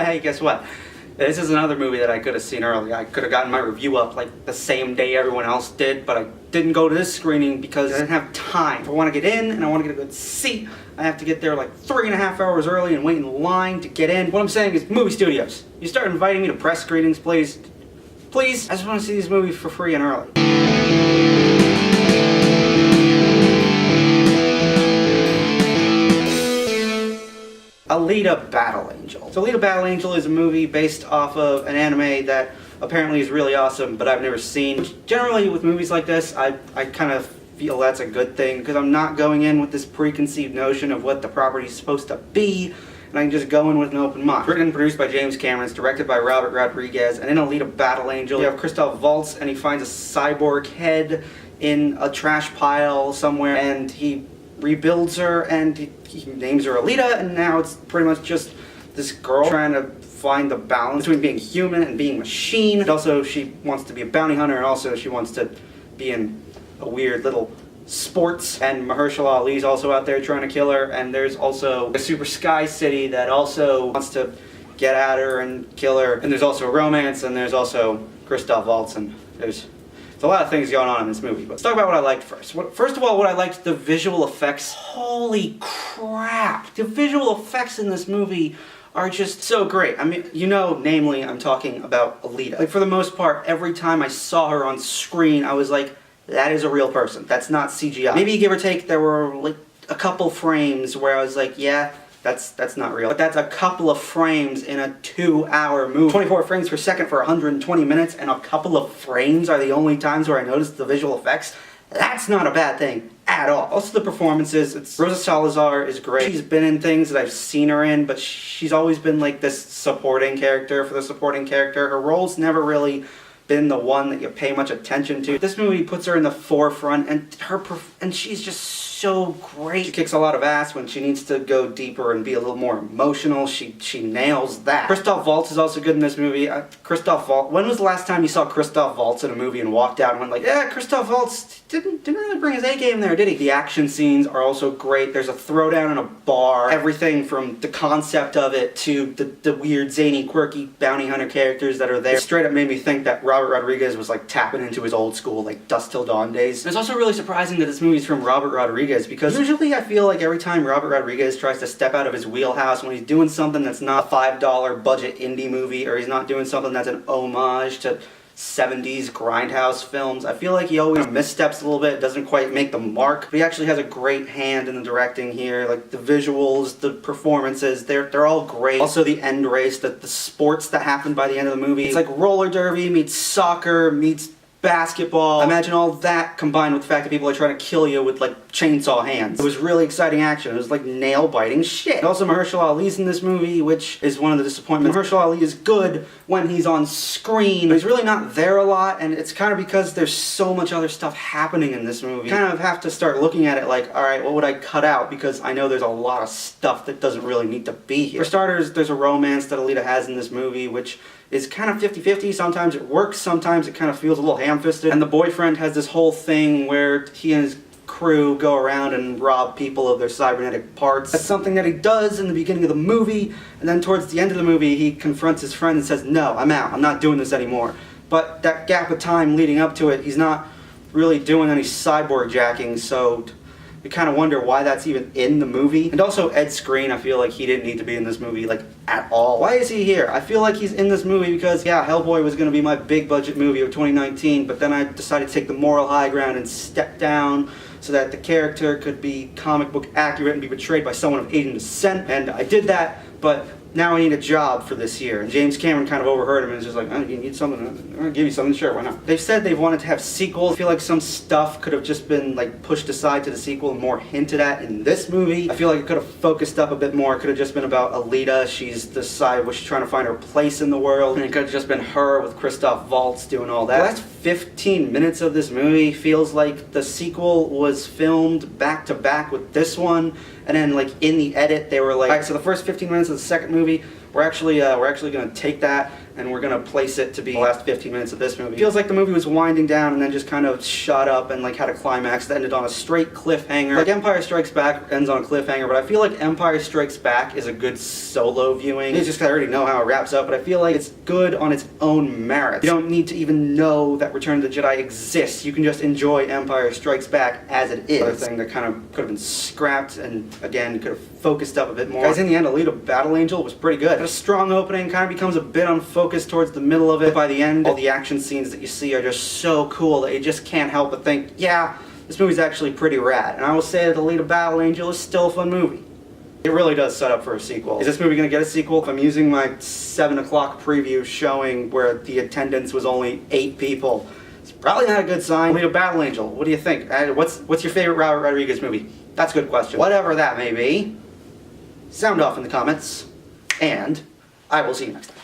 Hey, guess what? This is another movie that I could have seen early. I could have gotten my review up like the same day everyone else did, but I didn't go to this screening because I didn't have time. If I want to get in and I want to get a good seat, I have to get there like 3.5 hours early and wait in line to get in. What I'm saying is, movie studios, you start inviting me to press screenings, please. Please, I just want to see these movies for free and early. Alita Battle Angel. So Alita Battle Angel is a movie based off of an anime that apparently is really awesome, but I've never seen. Generally with movies like this, I kind of feel that's a good thing, because I'm not going in with this preconceived notion of what the property is supposed to be, and I can just go in with an open mind. Written and produced by James Cameron, it's directed by Robert Rodriguez, and in Alita Battle Angel, you have Christoph Waltz, and he finds a cyborg head in a trash pile somewhere, and he rebuilds her, and he names her Alita, and now it's pretty much just this girl trying to find the balance between being human and being machine. And also she wants to be a bounty hunter, and also she wants to be in a weird little sports, and Mahershala Ali's also out there trying to kill her, and there's also a super sky city that also wants to get at her and kill her, and there's also a romance, and there's also Christoph Waltz, and there's a lot of things going on in this movie, but let's talk about what I liked first. First of all, what I liked, the visual effects. Holy crap! The visual effects in this movie are just so great. I mean, namely, I'm talking about Alita. Like, for the most part, every time I saw her on screen, I was like, that is a real person. That's not CGI. Maybe, give or take, there were like a couple frames where I was like, yeah, that's not real. But that's a couple of frames in a 2-hour movie. 24 frames per second for 120 minutes, and a couple of frames are the only times where I noticed the visual effects. That's not a bad thing at all. Also the performances, Rosa Salazar is great. She's been in things that I've seen her in, but she's always been like this supporting character for the supporting character. Her role's never really been the one that you pay much attention to. This movie puts her in the forefront, and she's just so great. She kicks a lot of ass when she needs to go deeper and be a little more emotional. She nails that. Christoph Waltz is also good in this movie. Christoph Waltz. When was the last time you saw Christoph Waltz in a movie and walked out and went like, yeah, Christoph Waltz didn't really bring his A game there, did he? The action scenes are also great. There's a throwdown in a bar. Everything from the concept of it to the weird, zany, quirky bounty hunter characters that are there. It straight up made me think that Robert Rodriguez was like tapping into his old school, like Dusk Till Dawn days. And it's also really surprising that this movie's from Robert Rodriguez, because usually I feel like every time Robert Rodriguez tries to step out of his wheelhouse, when he's doing something that's not a $5 budget indie movie, or he's not doing something that's an homage to 70s grindhouse films, I feel like he always missteps a little bit, doesn't quite make the mark. But he actually has a great hand in the directing here. Like, the visuals, the performances, they're all great. Also the end race, the sports that happen by the end of the movie. It's like roller derby meets soccer meets basketball. Imagine all that combined with the fact that people are trying to kill you with like chainsaw hands. It was really exciting action. It was like nail-biting shit. And also Mahershala Ali's in this movie, which is one of the disappointments. Mahershala Ali is good when he's on screen, but he's really not there a lot, and it's kind of because there's so much other stuff happening in this movie. You kind of have to start looking at it like, alright, what would I cut out? Because I know there's a lot of stuff that doesn't really need to be here. For starters, there's a romance that Alita has in this movie, which is kind of 50-50. Sometimes it works, sometimes it kind of feels a little ham-fisted. And the boyfriend has this whole thing where he and his crew go around and rob people of their cybernetic parts. That's something that he does in the beginning of the movie, and then towards the end of the movie he confronts his friend and says, no, I'm out, I'm not doing this anymore. But that gap of time leading up to it, he's not really doing any cyborg jacking, so you kind of wonder why that's even in the movie. And also Ed Skrein, I feel like he didn't need to be in this movie, like, at all. Why is he here? I feel like he's in this movie because, yeah, Hellboy was going to be my big budget movie of 2019, but then I decided to take the moral high ground and step down so that the character could be comic book accurate and be portrayed by someone of Asian descent, and I did that, but now I need a job for this year. And James Cameron kind of overheard him and was just like, oh, you need something? I'm gonna give you something, sure, why not? They've said they've wanted to have sequels. I feel like some stuff could have just been like pushed aside to the sequel and more hinted at in this movie. I feel like it could have focused up a bit more. It could have just been about Alita. She's the side where she's trying to find her place in the world. And it could have just been her with Christoph Waltz doing all that. The last 15 minutes of this movie feels like the sequel was filmed back to back with this one. And then, like, in the edit, they were like, alright, so the first 15 minutes of the second movie, we're actually going to take that, and we're gonna place it to be the last 15 minutes of this movie. It feels like the movie was winding down and then just kind of shot up and like had a climax that ended on a straight cliffhanger. Like Empire Strikes Back ends on a cliffhanger, but I feel like Empire Strikes Back is a good solo viewing. It's just 'cause I already know how it wraps up, but I feel like it's good on its own merits. You don't need to even know that Return of the Jedi exists. You can just enjoy Empire Strikes Back as it is. Another thing that kind of could have been scrapped and again could have focused up a bit more. Guys, in the end, Alita Battle Angel was pretty good. It had a strong opening, kind of becomes a bit unfocused towards the middle of it. By the end, all the action scenes that you see are just so cool that you just can't help but think, yeah, this movie's actually pretty rad. And I will say that Alita Battle Angel is still a fun movie. It really does set up for a sequel. Is this movie going to get a sequel? If I'm using my 7 o'clock preview showing where the attendance was only 8 people, it's probably not a good sign. Alita Battle Angel, what do you think? What's your favorite Robert Rodriguez movie? That's a good question. Whatever that may be, sound off in the comments, and I will see you next time.